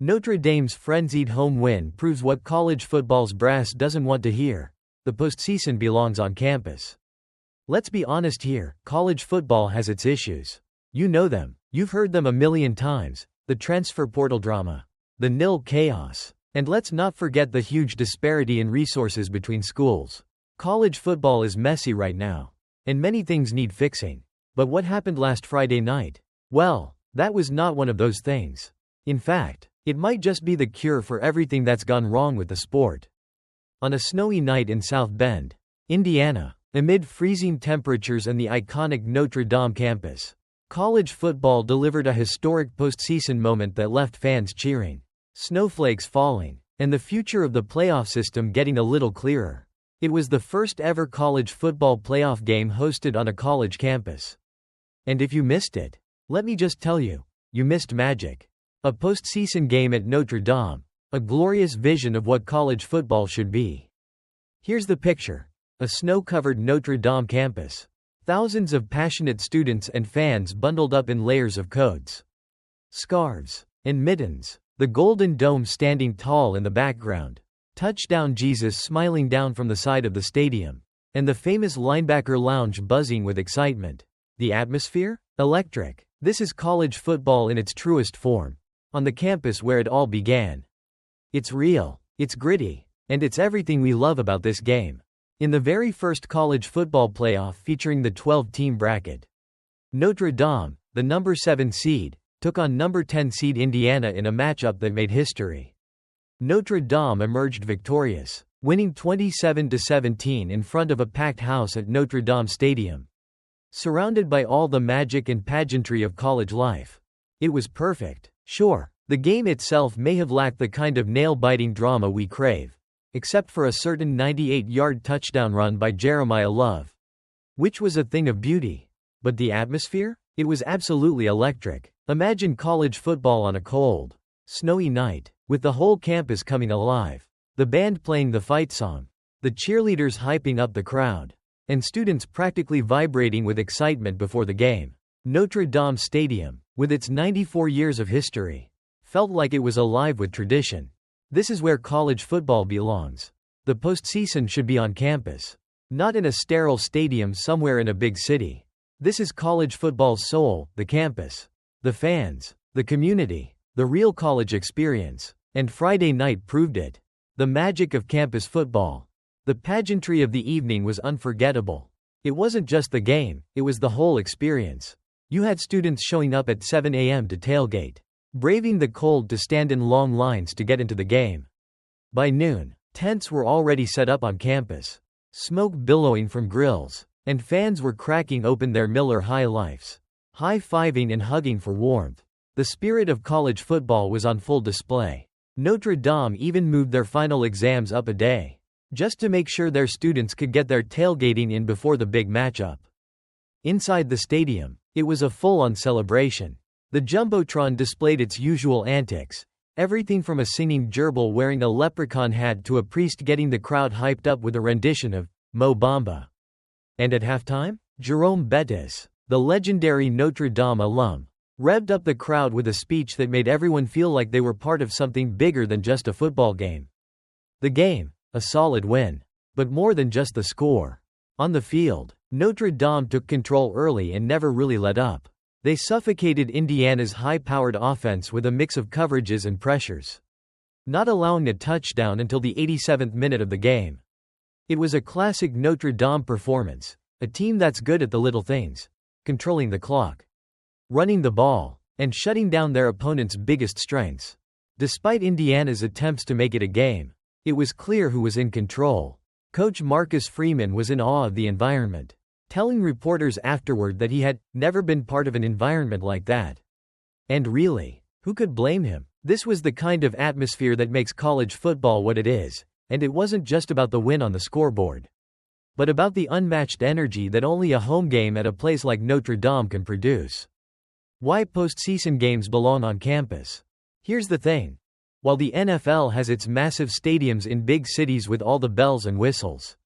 Notre Dame's frenzied home win proves what college football's brass doesn't want to hear. The postseason belongs on campus. Let's be honest here, college football has its issues. You know them. You've heard them a million times. The transfer portal drama. The nil chaos. And let's not forget the huge disparity in resources between schools. College football is messy right now. And many things need fixing. But what happened last Friday night? Well, that was not one of those things. In fact, it might just be the cure for everything that's gone wrong with the sport. On a snowy night in South Bend, Indiana, amid freezing temperatures and the iconic Notre Dame campus, college football delivered a historic postseason moment that left fans cheering, snowflakes falling, and the future of the playoff system getting a little clearer. It was the first ever college football playoff game hosted on a college campus. And if you missed it, let me just tell you, you missed magic. A postseason game at Notre Dame, a glorious vision of what college football should be. Here's the picture. A snow-covered Notre Dame campus. Thousands of passionate students and fans bundled up in layers of coats, scarves, and mittens. The Golden Dome standing tall in the background. Touchdown Jesus smiling down from the side of the stadium. And the famous linebacker lounge buzzing with excitement. The atmosphere? Electric. This is college football in its truest form. On the campus where it all began. It's real, it's gritty, and it's everything we love about this game. In the very first college football playoff featuring the 12-team bracket, Notre Dame, the number 7 seed, took on number 10 seed Indiana in a matchup that made history. Notre Dame emerged victorious, winning 27-17 in front of a packed house at Notre Dame Stadium. Surrounded by all the magic and pageantry of college life. It was perfect. Sure, the game itself may have lacked the kind of nail-biting drama we crave, except for a certain 98-yard touchdown run by Jeremiah Love, which was a thing of beauty. But the atmosphere? It was absolutely electric. Imagine college football on a cold, snowy night, with the whole campus coming alive, the band playing the fight song, the cheerleaders hyping up the crowd, and students practically vibrating with excitement before the game. Notre Dame Stadium, with its 94 years of history, felt like it was alive with tradition. This is where college football belongs. The postseason should be on campus, not in a sterile stadium somewhere in a big city. This is college football's soul, the campus, the fans, the community, the real college experience. And Friday night proved it. The magic of campus football. The pageantry of the evening was unforgettable. It wasn't just the game, it was the whole experience. You had students showing up at 7 a.m. to tailgate, braving the cold to stand in long lines to get into the game. By noon, tents were already set up on campus, smoke billowing from grills, and fans were cracking open their Miller High Lifes, high-fiving and hugging for warmth. The spirit of college football was on full display. Notre Dame even moved their final exams up a day, just to make sure their students could get their tailgating in before the big matchup. Inside the stadium, it was a full-on celebration. The Jumbotron displayed its usual antics, everything from a singing gerbil wearing a leprechaun hat to a priest getting the crowd hyped up with a rendition of Mo Bamba. And at halftime, Jerome Bettis, the legendary Notre Dame alum, revved up the crowd with a speech that made everyone feel like they were part of something bigger than just a football game. The game, a solid win. But more than just the score. On the field, Notre Dame took control early and never really let up. They suffocated Indiana's high-powered offense with a mix of coverages and pressures, not allowing a touchdown until the 87th minute of the game. It was a classic Notre Dame performance, a team that's good at the little things, controlling the clock, running the ball, and shutting down their opponent's biggest strengths. Despite Indiana's attempts to make it a game, it was clear who was in control. Coach Marcus Freeman was in awe of the environment, telling reporters afterward that he had never been part of an environment like that. And really, who could blame him? This was the kind of atmosphere that makes college football what it is, and it wasn't just about the win on the scoreboard, but about the unmatched energy that only a home game at a place like Notre Dame can produce. Why postseason games belong on campus? Here's the thing. While the NFL has its massive stadiums in big cities with all the bells and whistles,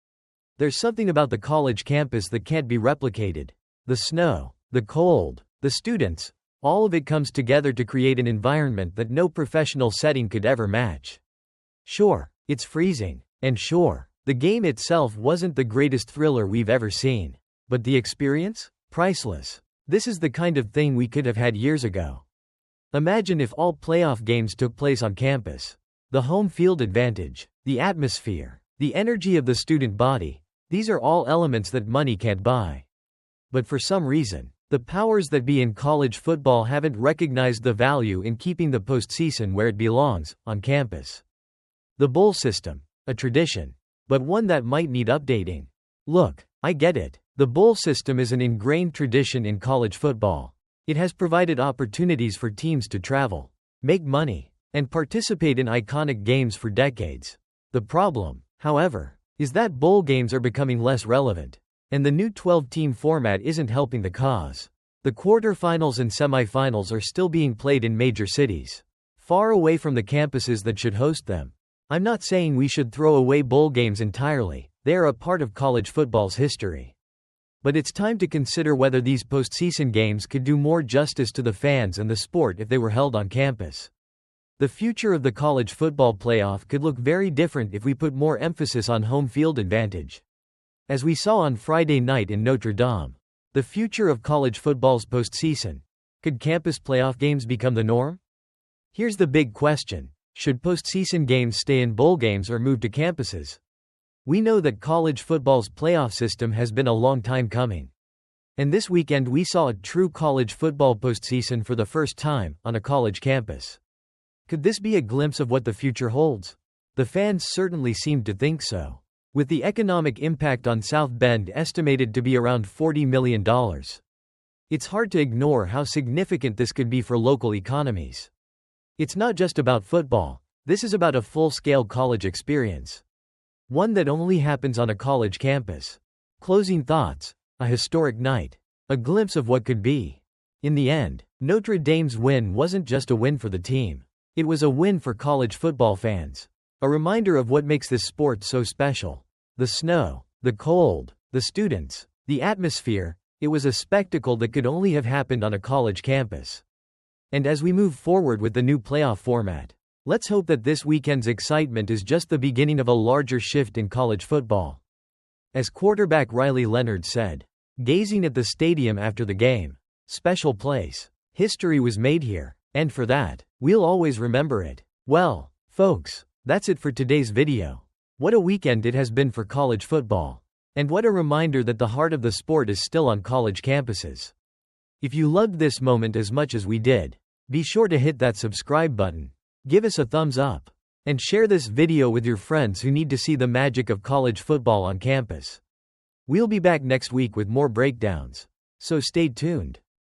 there's something about the college campus that can't be replicated. The snow, the cold, the students, All of it comes together to create an environment that no professional setting could ever match. Sure, it's freezing. And sure, the game itself wasn't the greatest thriller we've ever seen. But the experience? Priceless. This is the kind of thing we could have had years ago. Imagine if all playoff games took place on campus. The home field advantage, the atmosphere, the energy of the student body, these are all elements that money can't buy. But for some reason, the powers that be in college football haven't recognized the value in keeping the postseason where it belongs, on campus. The bowl system, a tradition, but one that might need updating. Look, I get it. The bowl system is an ingrained tradition in college football. It has provided opportunities for teams to travel, make money, and participate in iconic games for decades. The problem, however, is that bowl games are becoming less relevant, and the new 12-team format isn't helping the cause. The quarterfinals and semifinals are still being played in major cities, far away from the campuses that should host them. I'm not saying we should throw away bowl games entirely, they are a part of college football's history. But it's time to consider whether these postseason games could do more justice to the fans and the sport if they were held on campus. The future of the college football playoff could look very different if we put more emphasis on home field advantage. As we saw on Friday night in Notre Dame, the future of college football's postseason. Could campus playoff games become the norm? Here's the big question. Should postseason games stay in bowl games or move to campuses? We know that college football's playoff system has been a long time coming. And this weekend we saw a true college football postseason for the first time, on a college campus. Could this be a glimpse of what the future holds? The fans certainly seemed to think so. With the economic impact on South Bend estimated to be around $40 million. It's hard to ignore how significant this could be for local economies. It's not just about football, this is about a full-scale college experience. One that only happens on a college campus. Closing thoughts, a historic night. A glimpse of what could be. In the end, Notre Dame's win wasn't just a win for the team. It was a win for college football fans. A reminder of what makes this sport so special. The snow, the cold, the students, the atmosphere, it was a spectacle that could only have happened on a college campus. And as we move forward with the new playoff format, let's hope that this weekend's excitement is just the beginning of a larger shift in college football. As quarterback Riley Leonard said, gazing at the stadium after the game, special place. History was made here, and for that, we'll always remember it. Well, folks, that's it for today's video. What a weekend it has been for college football. And what a reminder that the heart of the sport is still on college campuses. If you loved this moment as much as we did, be sure to hit that subscribe button, give us a thumbs up, and share this video with your friends who need to see the magic of college football on campus. We'll be back next week with more breakdowns, so stay tuned.